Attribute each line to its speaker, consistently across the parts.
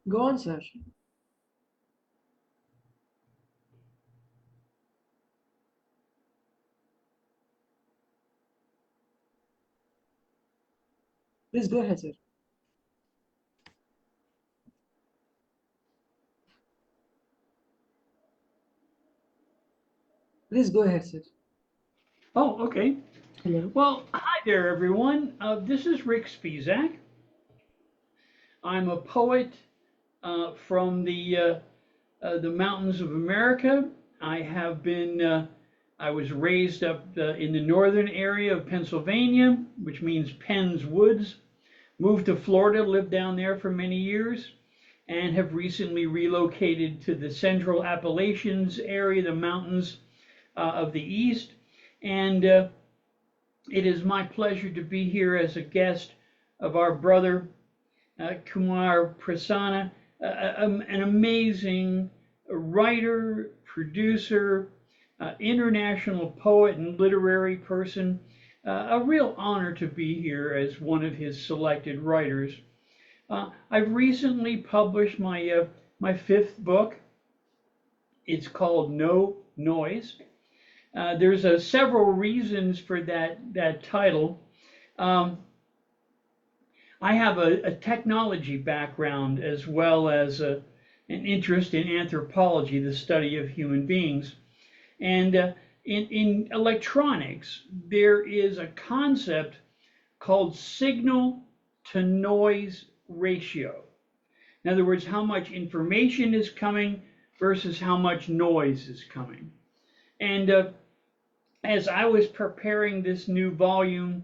Speaker 1: Go on, sir. Please go ahead, sir. Please go ahead, sir.
Speaker 2: Oh, okay.
Speaker 1: Hello.
Speaker 2: Well, hi there, everyone. This is Rick Spisak. I'm a poet from the mountains of America. I was raised up in the northern area of Pennsylvania, which means Penn's Woods. Moved to Florida, lived down there for many years, and have recently relocated to the central Appalachians area, the mountains of the east. And it is my pleasure to be here as a guest of our brother Kumar Prasanna, an amazing writer, producer, international poet, and literary person. A real honor to be here as one of his selected writers. I've recently published my fifth book. It's called No Noise. There's several reasons for that title. Um, I have a technology background as well as an interest in anthropology, the study of human beings. And in electronics, there is a concept called signal to noise ratio. In other words, how much information is coming versus how much noise is coming. And as I was preparing this new volume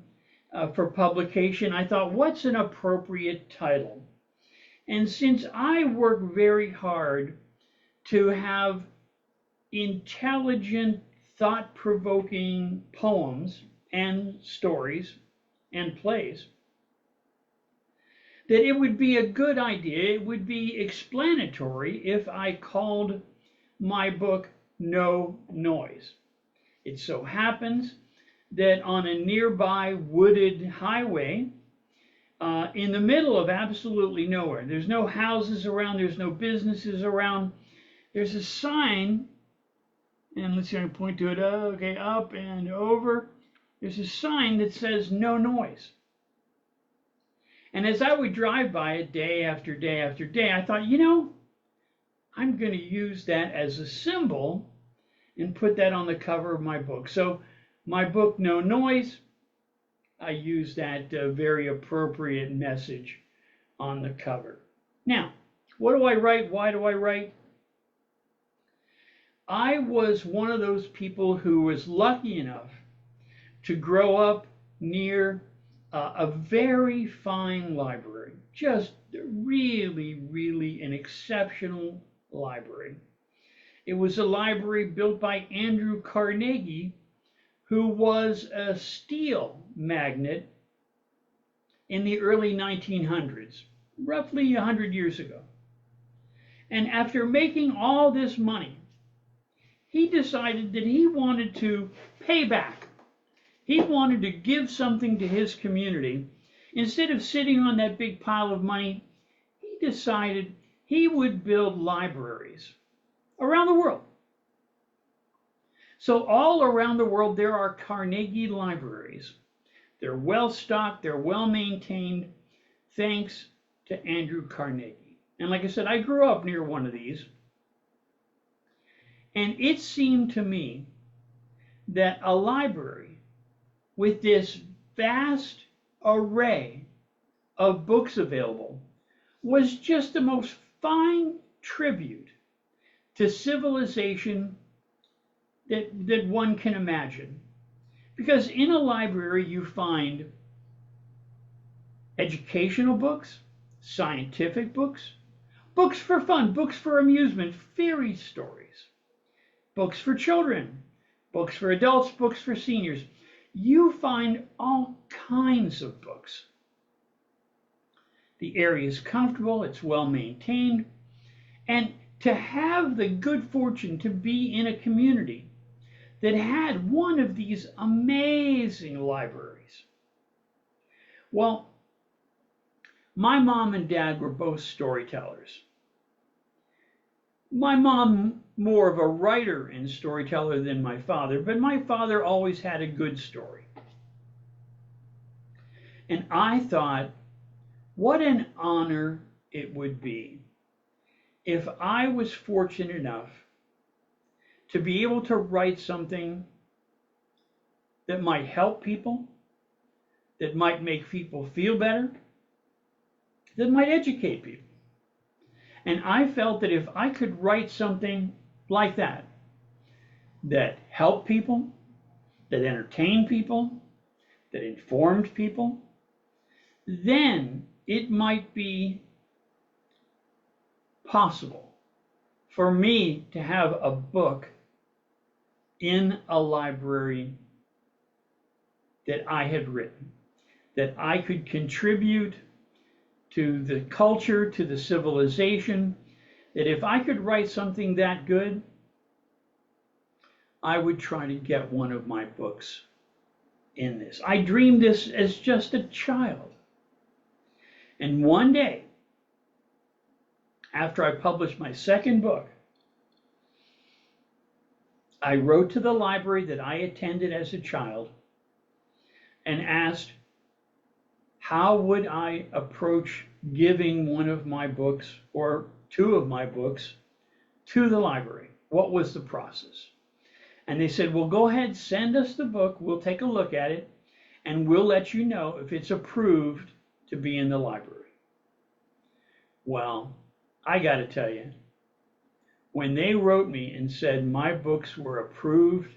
Speaker 2: for publication, I thought, what's an appropriate title? And since I work very hard to have intelligent, thought provoking poems and stories and plays, that it would be a good idea, it would be explanatory if I called my book No Noise. It so happens that on a nearby wooded highway, in the middle of absolutely nowhere, there's no houses around, there's no businesses around, there's a sign, and let's see, I can point to it, okay, up and over. There's a sign that says no noise. And as I would drive by it day after day after day, I thought, I'm going to use that as a symbol and put that on the cover of my book. So my book, No Noise, I use that very appropriate message on the cover. Now, what do I write? Why do I write? I was one of those people who was lucky enough to grow up near a very fine library, just really, really an exceptional library. It was a library built by Andrew Carnegie, who was a steel magnate in the early 1900s, roughly 100 years ago. And after making all this money, he decided that he wanted to pay back. He wanted to give something to his community. Instead of sitting on that big pile of money, he decided he would build libraries around the world. So all around the world, there are Carnegie libraries. They're well stocked, they're well maintained, thanks to Andrew Carnegie. And like I said, I grew up near one of these. And it seemed to me that a library with this vast array of books available was just the most fine tribute to civilization that one can imagine. Because in a library, you find educational books, scientific books, books for fun, books for amusement, fairy stories, books for children, books for adults, books for seniors. You find all kinds of books. The area is comfortable, it's well maintained, and to have the good fortune to be in a community that had one of these amazing libraries. Well, my mom and dad were both storytellers. My mom more of a writer and storyteller than my father, but my father always had a good story. And I thought, what an honor it would be if I was fortunate enough to be able to write something that might help people, that might make people feel better, that might educate people. And I felt that if I could write something like that, that helped people, that entertained people, that informed people, then it might be possible for me to have a book in a library that I had written, that I could contribute to the culture, to the civilization, that if I could write something that good, I would try to get one of my books in this. I dreamed this as just a child. And one day, after I published my second book, I wrote to the library that I attended as a child and asked, how would I approach giving one of my books or two of my books to the library? What was the process? And they said, well, go ahead, send us the book. We'll take a look at it, and we'll let you know if it's approved to be in the library. Well, I got to tell you, when they wrote me and said my books were approved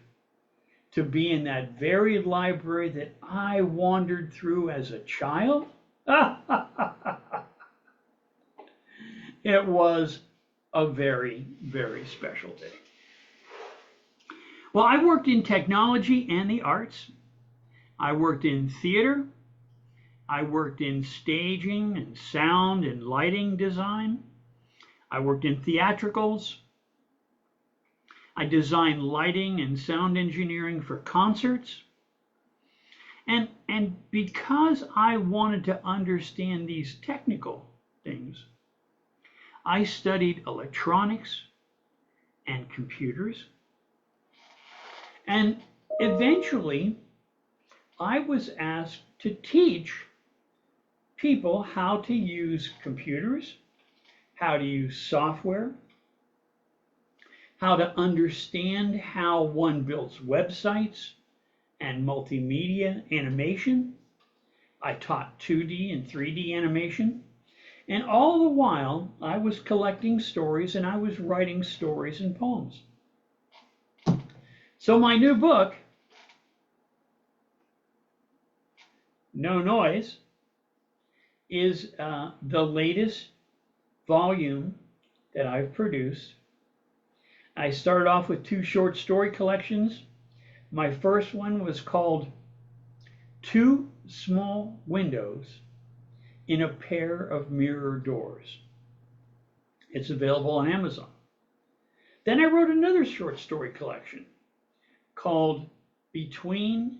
Speaker 2: to be in that very library that I wandered through as a child, it was a very, very special day. Well, I worked in technology and the arts. I worked in theater. I worked in staging and sound and lighting design. I worked in theatricals. I designed lighting and sound engineering for concerts. And because I wanted to understand these technical things, I studied electronics and computers. And eventually, I was asked to teach people how to use computers, how to use software, how to understand how one builds websites and multimedia animation. I taught 2D and 3D animation. And all the while, I was collecting stories and I was writing stories and poems. So my new book, No Noise, is the latest volume that I've produced. I started off with 2 short story collections. My first one was called Two Small Windows in a Pair of Mirror Doors. It's available on Amazon. Then I wrote another short story collection called Between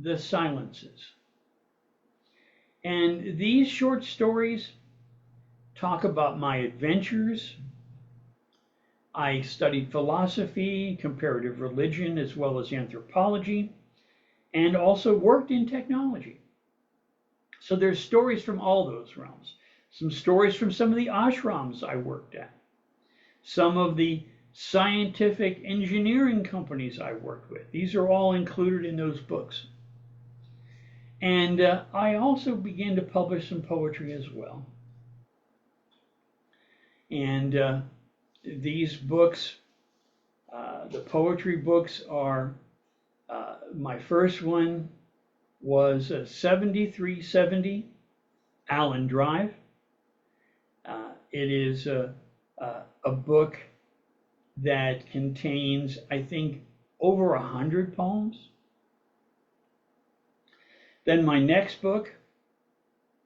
Speaker 2: the Silences. And these short stories talk about my adventures. I studied philosophy, comparative religion, as well as anthropology, and also worked in technology. So there's stories from all those realms. Some stories from some of the ashrams I worked at. Some of the scientific engineering companies I worked with. These are all included in those books. And I also began to publish some poetry as well. And these books, the poetry books are, my first one was 7370 Allen Drive. It is a book that contains, I think, over 100 poems. Then my next book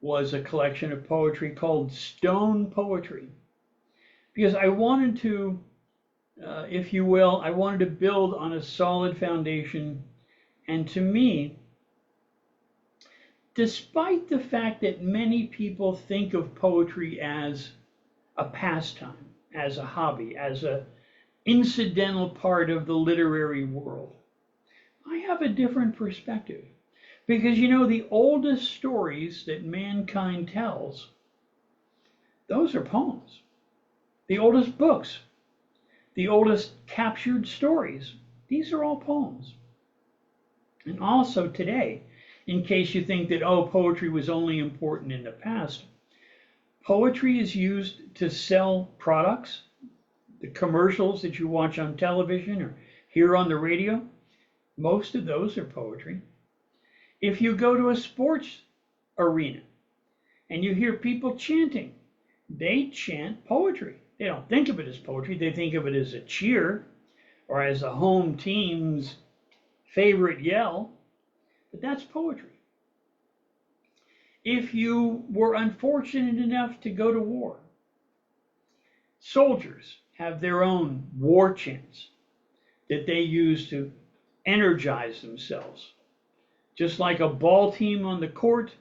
Speaker 2: was a collection of poetry called Stone Poetry, because I wanted to, if you will, I wanted to build on a solid foundation. And to me, despite the fact that many people think of poetry as a pastime, as a hobby, as a incidental part of the literary world. I have a different perspective. Because you know, the oldest stories that mankind tells, those are poems. The oldest books, the oldest captured stories, these are all poems. And also today, in case you think that, oh, poetry was only important in the past, poetry is used to sell products. The commercials that you watch on television or hear on the radio, most of those are poetry. If you go to a sports arena and you hear people chanting, they chant poetry. They don't think of it as poetry. They think of it as a cheer or as a home team's favorite yell, but that's poetry. If you were unfortunate enough to go to war, soldiers have their own war chants that they use to energize themselves. Just like a ball team on the court,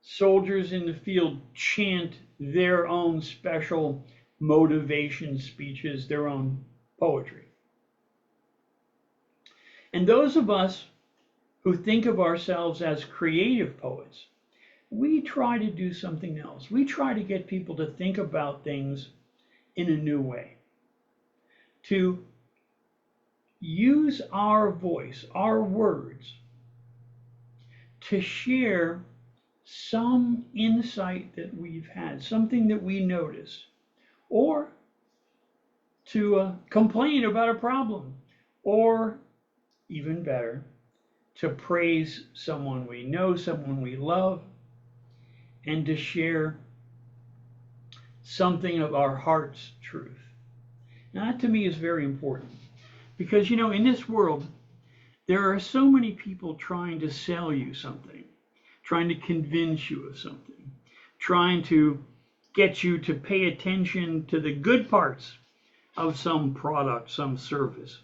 Speaker 2: soldiers in the field chant their own special motivation speeches, their own poetry. And those of us who think of ourselves as creative poets, we try to do something else. We try to get people to think about things in a new way, to use our voice, our words, to share some insight that we've had, something that we noticed, or to complain about a problem, or even better, to praise someone we know, someone we love, and to share something of our heart's truth. Now, that to me is very important because, you know, in this world, there are so many people trying to sell you something, trying to convince you of something, trying to get you to pay attention to the good parts of some product, some service.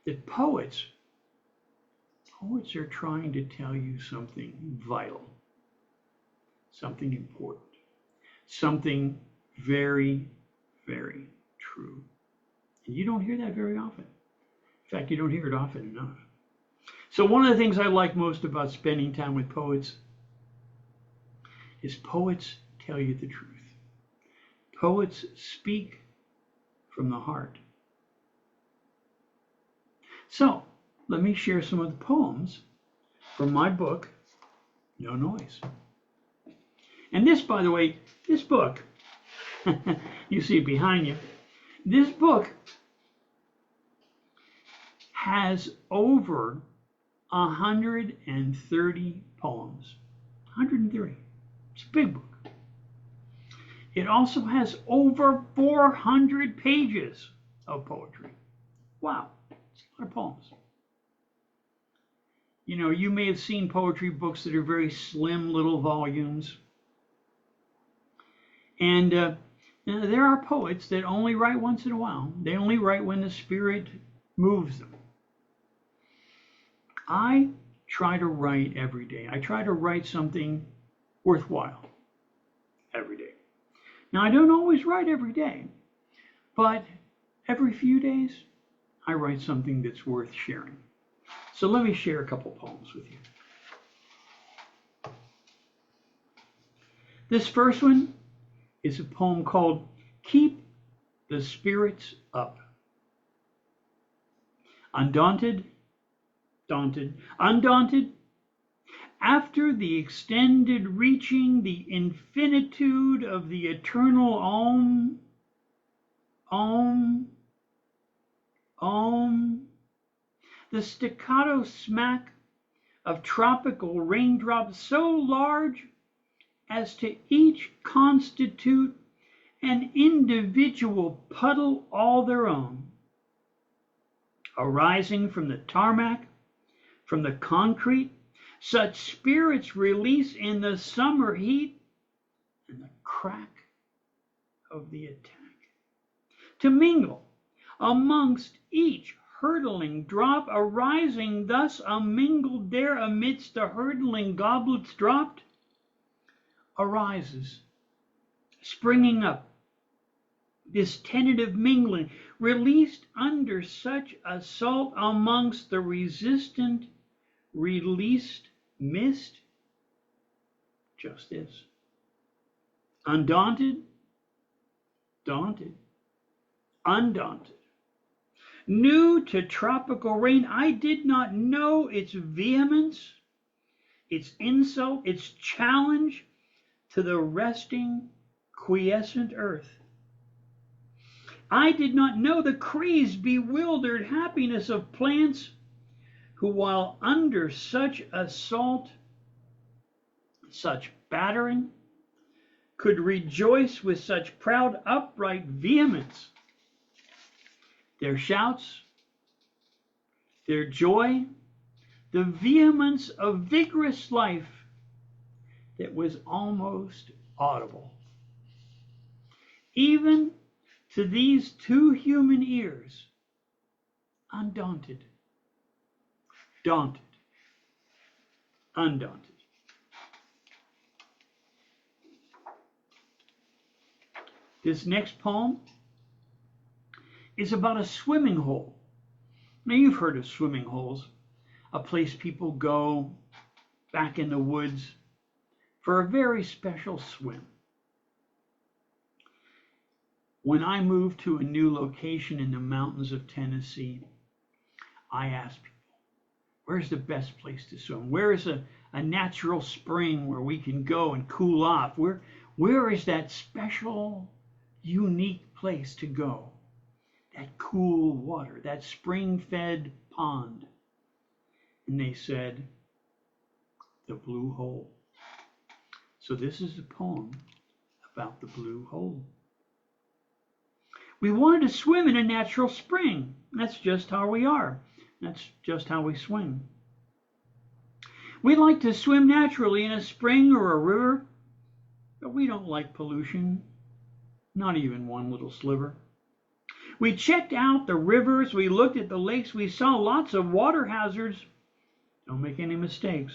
Speaker 2: That poets are trying to tell you something vital, something important, something very, very true. And you don't hear that very often. In fact, you don't hear it often enough. So one of the things I like most about spending time with poets is poets tell you the truth. Poets speak from the heart. So let me share some of the poems from my book, No Noise. And this, by the way, this book, you see it behind you, this book has over 130 poems. 130. It's a big book. It also has over 400 pages of poetry. Wow, it's a lot of poems. You know, you may have seen poetry books that are very slim little volumes. And there are poets that only write once in a while. They only write when the Spirit moves them. I try to write every day. I try to write something worthwhile every day. Now, I don't always write every day, but every few days, I write something that's worth sharing. So let me share a couple poems with you. This first one is a poem called Keep the Spirits Up. Undaunted, after the extended reaching, the infinitude of the eternal Om, the staccato smack of tropical raindrops so large as to each constitute an individual puddle all their own, arising from the tarmac, from the concrete, such spirits release in the summer heat and the crack of the attack, to mingle amongst each hurtling drop, arising thus mingled there amidst the hurtling goblets dropped, arises, springing up, this tentative mingling, released under such assault amongst the resistant, released mist, just this. Undaunted, daunted, undaunted. New to tropical rain, I did not know its vehemence, its insult, its challenge to the resting, quiescent earth. I did not know the crazed, bewildered happiness of plants who, while under such assault, such battering, could rejoice with such proud, upright vehemence. Their shouts, their joy, the vehemence of vigorous life that was almost audible. Even to these two human ears, undaunted, daunted, undaunted. This next poem is about a swimming hole. Now, you've heard of swimming holes, a place people go back in the woods for a very special swim. When I moved to a new location in the mountains of Tennessee, I asked people, where's the best place to swim? Where is a natural spring where we can go and cool off? Where is that special, unique place to go? That cool water, that spring-fed pond. And they said, the blue hole. So this is a poem about the blue hole. We wanted to swim in a natural spring. That's just how we are. That's just how we swim. We like to swim naturally in a spring or a river, but we don't like pollution, not even one little sliver. We checked out the rivers, we looked at the lakes, we saw lots of water hazards. Don't make any mistakes.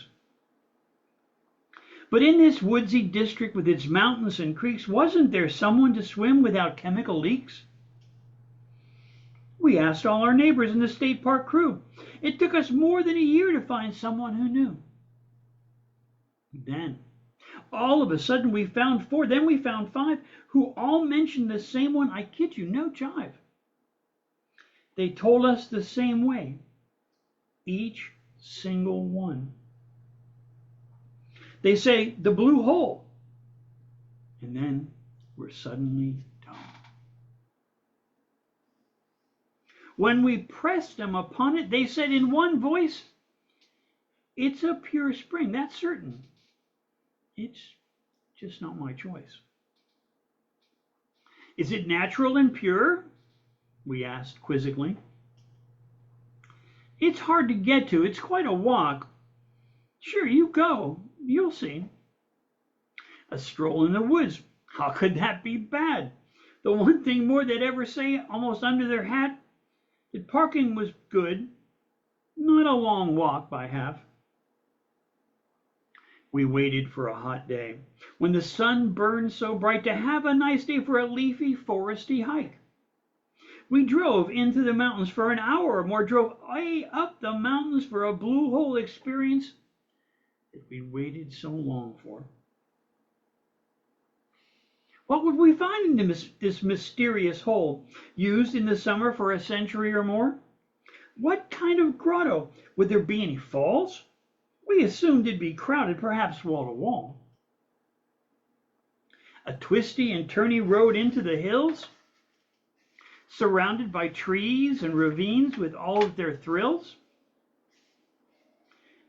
Speaker 2: But in this woodsy district with its mountains and creeks, wasn't there someone to swim without chemical leaks? We asked all our neighbors in the state park crew. It took us more than a year to find someone who knew. Then, all of a sudden, we found 4, then we found 5, who all mentioned the same one. I kid you, no jive. They told us the same way, each single one. They say, the blue hole. And then we're suddenly dumb. When we pressed them upon it, they said in one voice, it's a pure spring, that's certain. It's just not my choice. Is it natural and pure? We asked quizzically. It's hard to get to. It's quite a walk. Sure, you go. You'll see. A stroll in the woods. How could that be bad? The one thing more they'd ever say, almost under their hat, that parking was good. Not a long walk by half. We waited for a hot day, when the sun burned so bright, to have a nice day for a leafy, foresty hike. We drove into the mountains for an hour or more, drove way up the mountains for a blue hole experience that we waited so long for. What would we find in this mysterious hole, used in the summer for a century or more? What kind of grotto? Would there be any falls? We assumed it'd be crowded, perhaps wall to wall. A twisty and turny road into the hills, surrounded by trees and ravines with all of their thrills.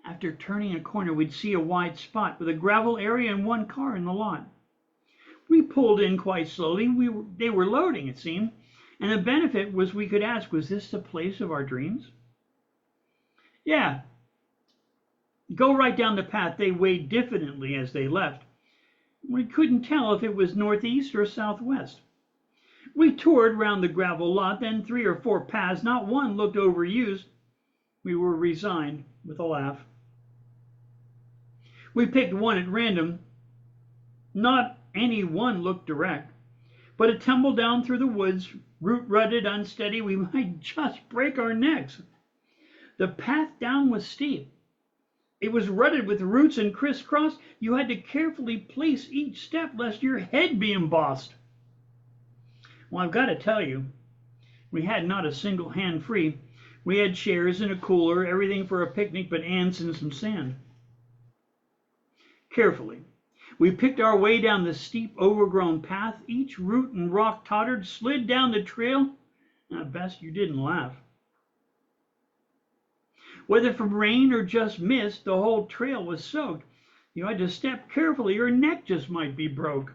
Speaker 2: After turning a corner, we'd see a wide spot with a gravel area and one car in the lot. We pulled in quite slowly. They were loading, it seemed, and the benefit was we could ask, was this the place of our dreams? Yeah. Go right down the path. They waved diffidently as they left. We couldn't tell if it was northeast or southwest. We toured round the gravel lot, then 3 or 4 paths. Not one looked overused. We were resigned with a laugh. We picked one at random. Not any one looked direct, But a tumble down through the woods, root-rutted, unsteady, we might just break our necks. The path down was steep. It was rutted with roots and crisscrossed. You had to carefully place each step lest your head be embossed. Well, I've got to tell you, we had not a single hand free. We had chairs and a cooler, everything for a picnic but ants and some sand. Carefully, we picked our way down the steep, overgrown path. Each root and rock tottered, slid down the trail. I best you didn't laugh. Whether from rain or just mist, the whole trail was soaked. You had to step carefully, your neck just might be broke.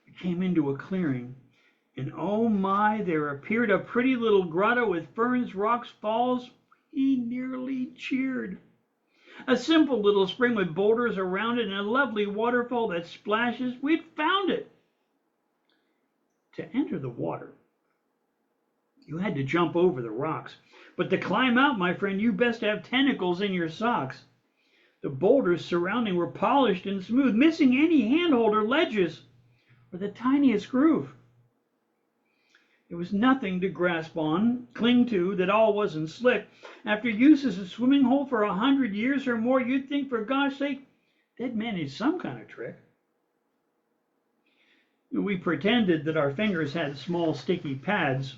Speaker 2: We came into a clearing, and oh my, there appeared a pretty little grotto with ferns, rocks, falls. We nearly cheered. A simple little spring with boulders around it and a lovely waterfall that splashes. We'd found it. To enter the water, you had to jump over the rocks. But to climb out, my friend, you best have tentacles in your socks. The boulders surrounding were polished and smooth, missing any handhold or ledges or the tiniest groove. There was nothing to grasp on, cling to, that all wasn't slick. After use as a swimming hole for 100 years or more, you'd think, for gosh sake, they'd managed some kind of trick. We pretended that our fingers had small sticky pads,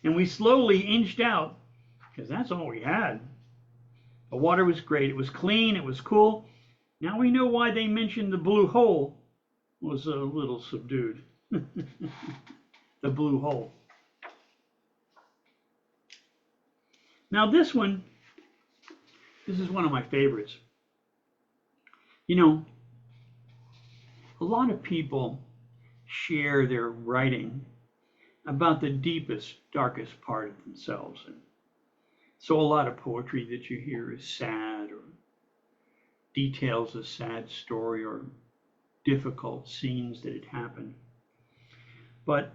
Speaker 2: and we slowly inched out, because that's all we had. The water was great. It was clean. It was cool. Now we know why they mentioned the blue hole was a little subdued. The blue hole. Now this is one of my favorites. You know, a lot of people share their writing about the deepest, darkest part of themselves. And so a lot of poetry that you hear is sad or details a sad story or difficult scenes that had happened. But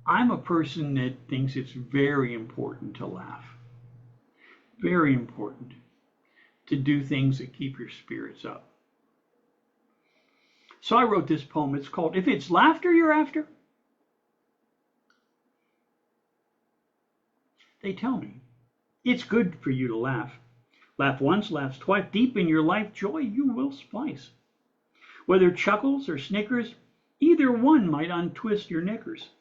Speaker 2: I'm a person that thinks it's very important to laugh. Very important to do things that keep your spirits up. So I wrote this poem. It's called If It's Laughter You're After. They tell me it's good for you to laugh. Laugh once, laugh twice. Deep in your life, joy you will splice. Whether chuckles or snickers, either one might untwist your knickers.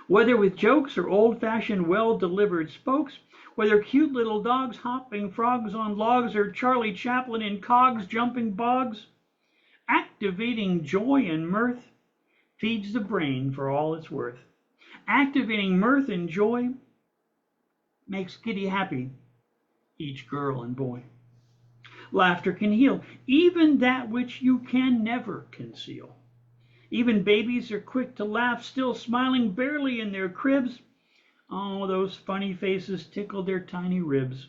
Speaker 2: Whether with jokes or old-fashioned, well-delivered spokes, whether cute little dogs hopping frogs on logs or Charlie Chaplin in cogs jumping bogs, activating joy and mirth feeds the brain for all it's worth. Activating mirth and joy makes giddy happy each girl and boy. Laughter can heal even that which you can never conceal. Even babies are quick to laugh, still smiling barely in their cribs. Oh, those funny faces tickle their tiny ribs.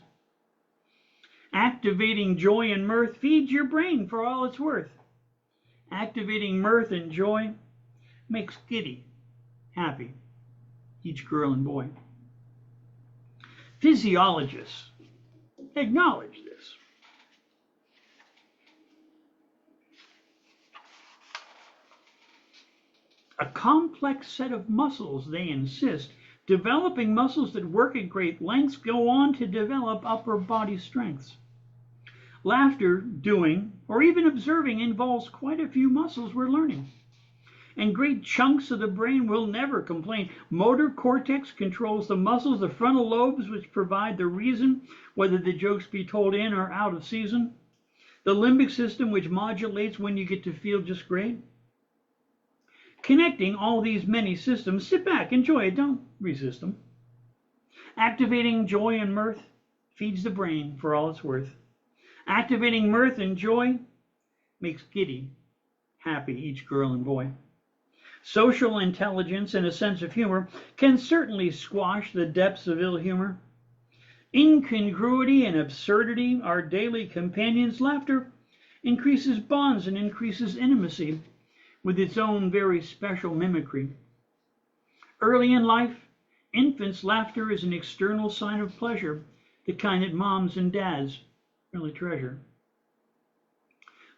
Speaker 2: Activating joy and mirth feeds your brain for all it's worth. Activating mirth and joy makes giddy happy each girl and boy. Physiologists acknowledge this. A complex set of muscles, they insist. Developing muscles that work at great lengths go on to develop upper body strengths. Laughter, doing, or even observing involves quite a few muscles we're learning. And great chunks of the brain will never complain. Motor cortex controls the muscles, the frontal lobes, which provide the reason whether the jokes be told in or out of season. The limbic system, which modulates when you get to feel just great. Connecting all these many systems, sit back, enjoy it, don't resist them. Activating joy and mirth feeds the brain for all it's worth. Activating mirth and joy makes giddy happy each girl and boy. Social intelligence and a sense of humor can certainly squash the depths of ill humor. Incongruity and absurdity are daily companions. Laughter increases bonds and increases intimacy with its own very special mimicry. Early in life, infants' laughter is an external sign of pleasure, the kind that moms and dads really treasure.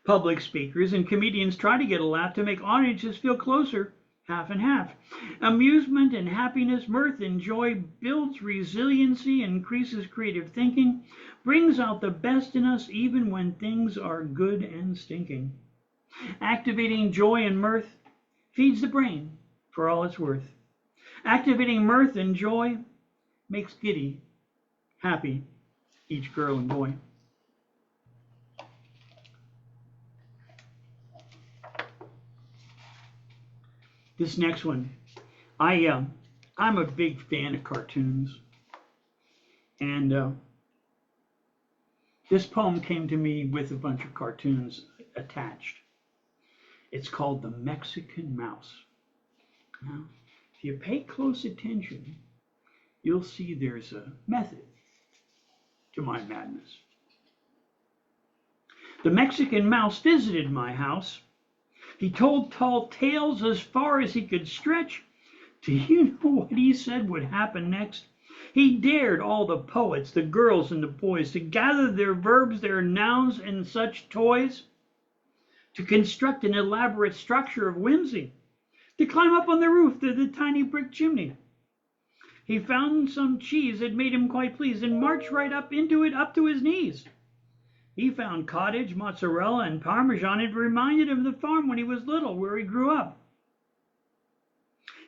Speaker 2: Public speakers and comedians try to get a laugh to make audiences feel closer, half and half. Amusement and happiness, mirth and joy builds resiliency, increases creative thinking, brings out the best in us even when things are good and stinking. Activating joy and mirth feeds the brain for all it's worth. Activating mirth and joy makes giddy, happy each girl and boy. This next one, I'm a big fan of cartoons, and this poem came to me with a bunch of cartoons attached. It's called The Mexican Mouse. Now, if you pay close attention, you'll see there's a method to my madness. The Mexican mouse visited my house. He told tall tales as far as he could stretch. Do you know what he said would happen next? He dared all the poets, the girls and the boys, to gather their verbs, their nouns, and such toys, to construct an elaborate structure of whimsy, to climb up on the roof to the tiny brick chimney. He found some cheese that made him quite pleased and marched right up into it up to his knees. He found cottage, mozzarella, and parmesan. It reminded him of the farm when he was little, where he grew up.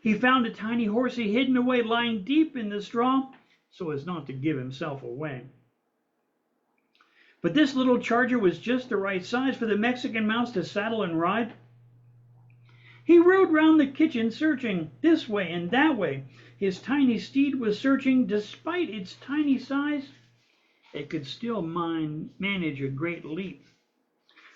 Speaker 2: He found a tiny horsey hidden away, lying deep in the straw, so as not to give himself away. But this little charger was just the right size for the Mexican mouse to saddle and ride. He rode round the kitchen, searching this way and that way. His tiny steed was searching. Despite its tiny size, it could still manage a great leap.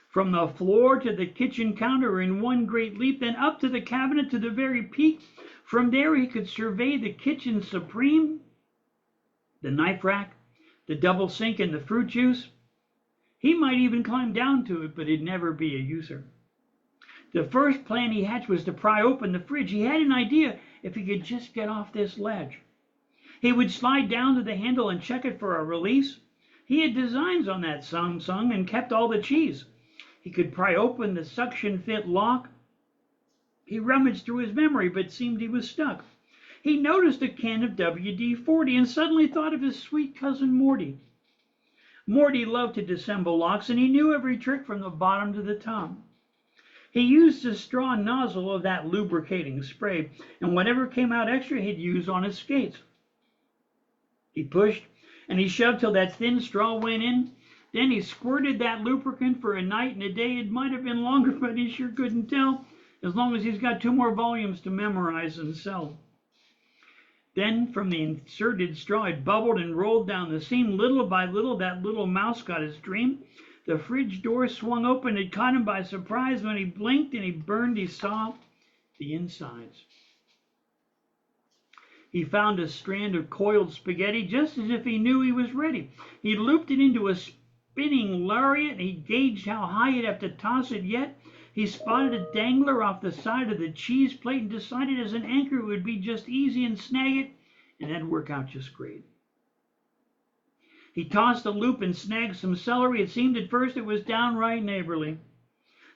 Speaker 2: From the floor to the kitchen counter in one great leap, then up to the cabinet to the very peak. From there he could survey the kitchen supreme, the knife rack, the double sink, and the fruit juice. He might even climb down to it, but he'd never be a user. The first plan he hatched was to pry open the fridge. He had an idea if he could just get off this ledge. He would slide down to the handle and check it for a release. He had designs on that Samsung and kept all the cheese. He could pry open the suction-fit lock. He rummaged through his memory, but seemed he was stuck. He noticed a can of WD-40 and suddenly thought of his sweet cousin Morty. Morty loved to disassemble locks, and he knew every trick from the bottom to the top. He used the straw nozzle of that lubricating spray, and whatever came out extra he'd use on his skates. He pushed and he shoved till that thin straw went in. Then he squirted that lubricant for a night and a day. It might have been longer, but he sure couldn't tell, as long as he's got 2 more volumes to memorize and sell. Then from the inserted straw it bubbled and rolled down the seam. Little by little that little mouse got his dream. The fridge door swung open. It caught him by surprise. When he blinked and he burned, he saw the insides. He found a strand of coiled spaghetti just as if he knew he was ready. He looped it into a spinning lariat. He gauged how high he'd have to toss it yet. He spotted a dangler off the side of the cheese plate and decided as an anchor it would be just easy and snag it, and that'd work out just great. He tossed the loop and snagged some celery. It seemed at first it was downright neighborly.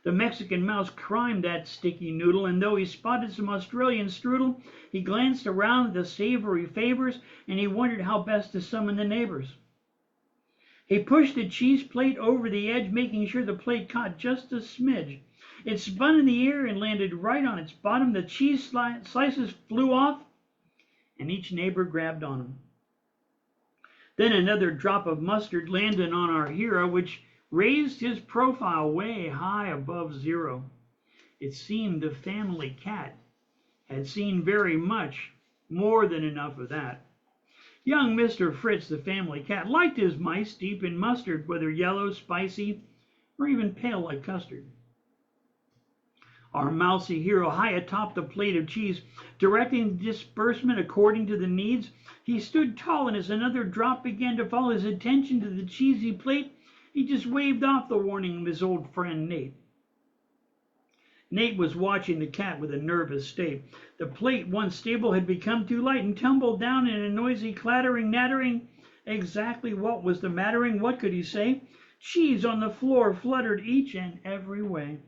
Speaker 2: The Mexican mouse crimed that sticky noodle, and though he spotted some Australian strudel, he glanced around at the savory favors, and he wondered how best to summon the neighbors. He pushed the cheese plate over the edge, making sure the plate caught just a smidge. It spun in the air and landed right on its bottom. The cheese slices flew off, and each neighbor grabbed on them. Then another drop of mustard landed on our hero, which raised his profile way high above zero. It seemed the family cat had seen very much, more than enough of that. Young Mr. Fritz, the family cat, liked his mice deep in mustard, whether yellow, spicy, or even pale like custard. Our mousy hero, high atop the plate of cheese, directing the disbursement according to the needs, he stood tall, and as another drop began to fall his attention to the cheesy plate, he just waved off the warning of his old friend Nate. Nate was watching the cat with a nervous state. The plate, once stable, had become too light and tumbled down in a noisy clattering, nattering. Exactly what was the mattering? What could he say? Cheese on the floor fluttered each and every way.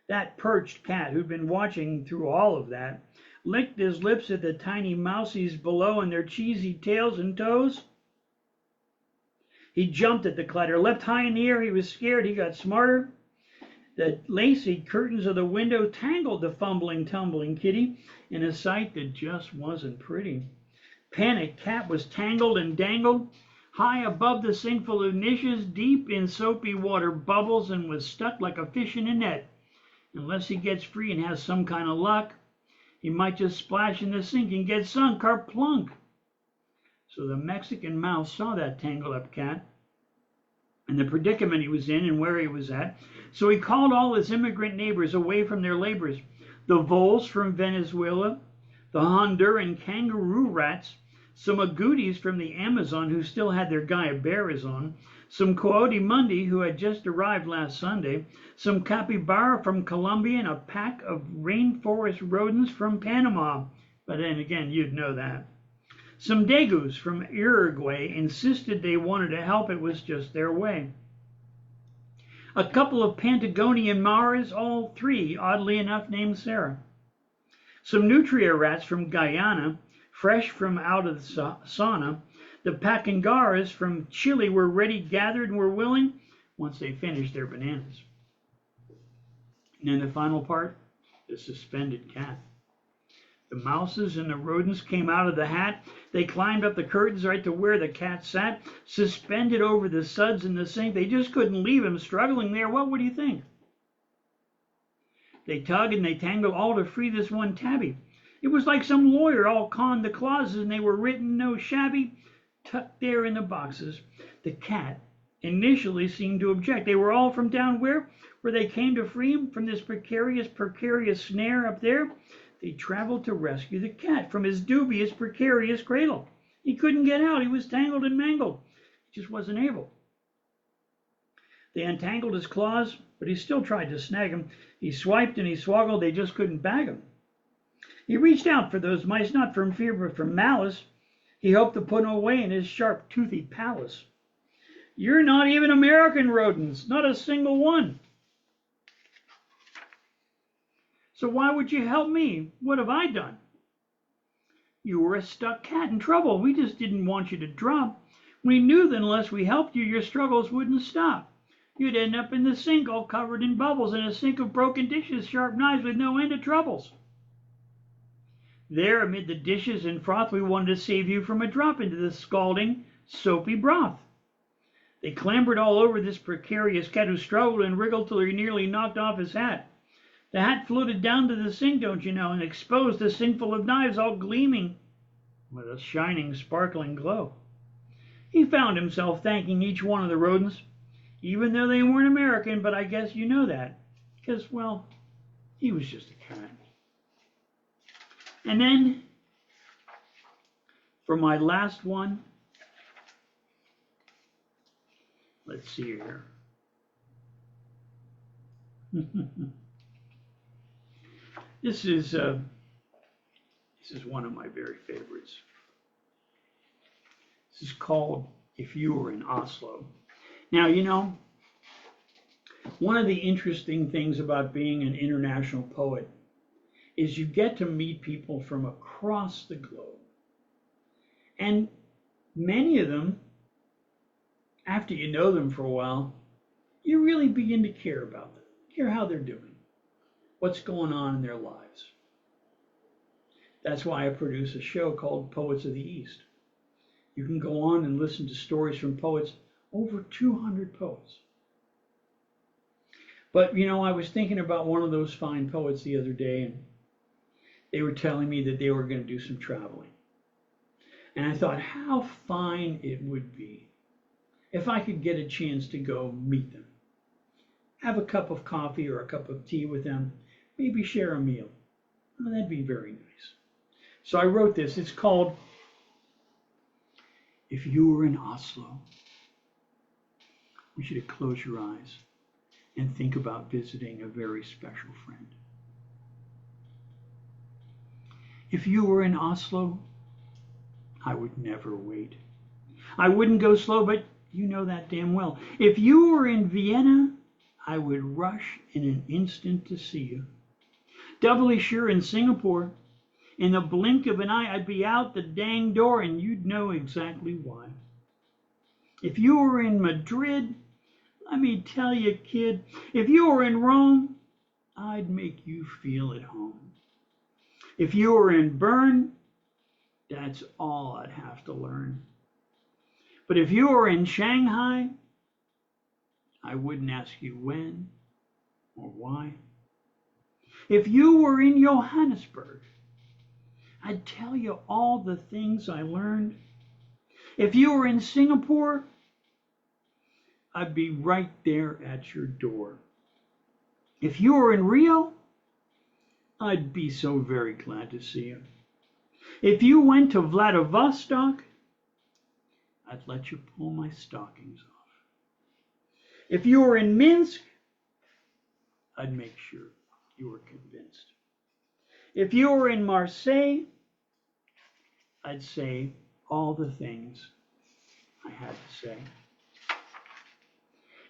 Speaker 2: That perched cat, who'd been watching through all of that, licked his lips at the tiny mousies below and their cheesy tails and toes. He jumped at the clatter, leapt high in the air. He was scared. He got smarter. The lacy curtains of the window tangled the fumbling, tumbling kitty in a sight that just wasn't pretty. Panicked cat was tangled and dangled high above the sinkful of niches, deep in soapy water bubbles, and was stuck like a fish in a net. Unless he gets free and has some kind of luck, he might just splash in the sink and get sunk kerplunk. So the Mexican mouse saw that tangled up cat and the predicament he was in and where he was at. So he called all his immigrant neighbors away from their labors. The voles from Venezuela, the Honduran kangaroo rats, some agoutis from the Amazon who still had their guayaberas on, some coyote mundi who had just arrived last Sunday, some capybara from Colombia, and a pack of rainforest rodents from Panama. But then again, you'd know that. Some dagus from Uruguay insisted they wanted to help. It was just their way. A couple of Patagonian maras, all three, oddly enough, named Sarah. Some nutria rats from Guyana, fresh from out of the sauna. The pacangaras from Chile were ready, gathered, and were willing once they finished their bananas. And then the final part, the suspended cat. The mouses and the rodents came out of the hat. They climbed up the curtains right to where the cat sat, suspended over the suds in the sink. They just couldn't leave him struggling there. What would you think? They tugged and they tangled all to free this one tabby. It was like some lawyer all conned the clauses, and they were written no shabby, tucked there in the boxes. The cat initially seemed to object. They were all from down where they came to free him from this precarious snare up there. They traveled to rescue the cat from his dubious, precarious cradle. He couldn't get out. He was tangled and mangled. He just wasn't able. They untangled his claws, but he still tried to snag him. He swiped and he swoggled. They just couldn't bag him. He reached out for those mice, not from fear, but from malice. He hoped to put them away in his sharp, toothy palace. You're not even American rodents, not a single one. So why would you help me? What have I done? You were a stuck cat in trouble. We just didn't want you to drop. We knew that unless we helped you, your struggles wouldn't stop. You'd end up in the sink all covered in bubbles, in a sink of broken dishes, sharp knives with no end of troubles. There, amid the dishes and froth, we wanted to save you from a drop into the scalding, soapy broth. They clambered all over this precarious cat who struggled and wriggled till he nearly knocked off his hat. The hat floated down to the sink, don't you know, and exposed a sink full of knives all gleaming with a shining, sparkling glow. He found himself thanking each one of the rodents, even though they weren't American, but I guess you know that, because, well, he was just a cat. And then, for my last one, let's see here. This is one of my very favorites. This is called If You Were in Oslo. Now, you know, one of the interesting things about being an international poet is you get to meet people from across the globe. And many of them, after you know them for a while, you really begin to care about them, care how they're doing, what's going on in their lives. That's why I produce a show called Poets of the East. You can go on and listen to stories from poets, over 200 poets. But, you know, I was thinking about one of those fine poets the other day, and they were telling me that they were going to do some traveling. And I thought how fine it would be if I could get a chance to go meet them, have a cup of coffee or a cup of tea with them, maybe share a meal. Oh, that'd be very nice. So I wrote this. It's called If You Were in Oslo. I want you to close your eyes and think about visiting a very special friend. If you were in Oslo, I would never wait. I wouldn't go slow, but You know that damn well. If you were in Vienna, I would rush in an instant to see you. Doubly sure in Singapore. In the blink of an eye, I'd be out the dang door and you'd know exactly why. If you were in Madrid, let me tell you, kid, if you were in Rome, I'd make you feel at home. If you were in Bern, that's all I'd have to learn. But if you were in Shanghai, I wouldn't ask you when or why. If you were in Johannesburg, I'd tell you all the things I learned. If you were in Singapore, I'd be right there at your door. If you were in Rio, I'd be so very glad to see you. If you went to Vladivostok, I'd let you pull my stockings off. If you were in Minsk, I'd make sure you were convinced. If you were in Marseille, I'd say all the things I had to say.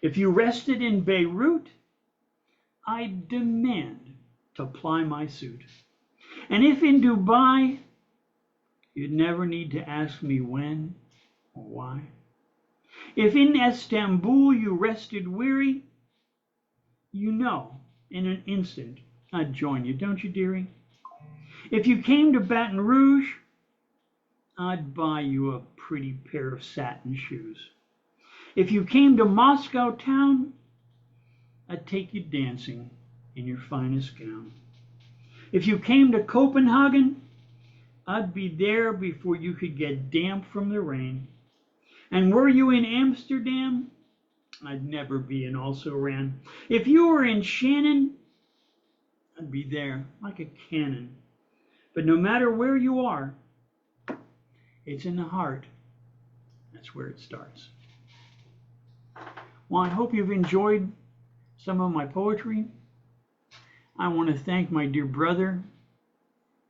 Speaker 2: If you rested in Beirut, I'd demand to ply my suit. And if in Dubai, you'd never need to ask me when or why. If in Istanbul you rested weary, you know in an instant I'd join you, don't you, dearie? If you came to Baton Rouge, I'd buy you a pretty pair of satin shoes. If you came to Moscow town, I'd take you dancing in your finest gown. If you came to Copenhagen, I'd be there before you could get damp from the rain. And were you in Amsterdam, I'd never be an also-ran. If you were in Shannon, I'd be there like a cannon. But no matter where you are, it's in the heart. That's where it starts. Well, I hope you've enjoyed some of my poetry. I want to thank my dear brother,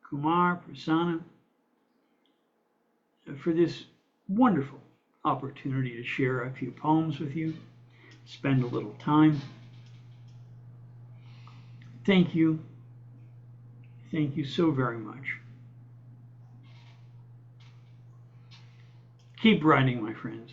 Speaker 2: Kumar Prasanna, for this wonderful opportunity to share a few poems with you, spend a little time. Thank you. Thank you so very much. Keep writing, my friends.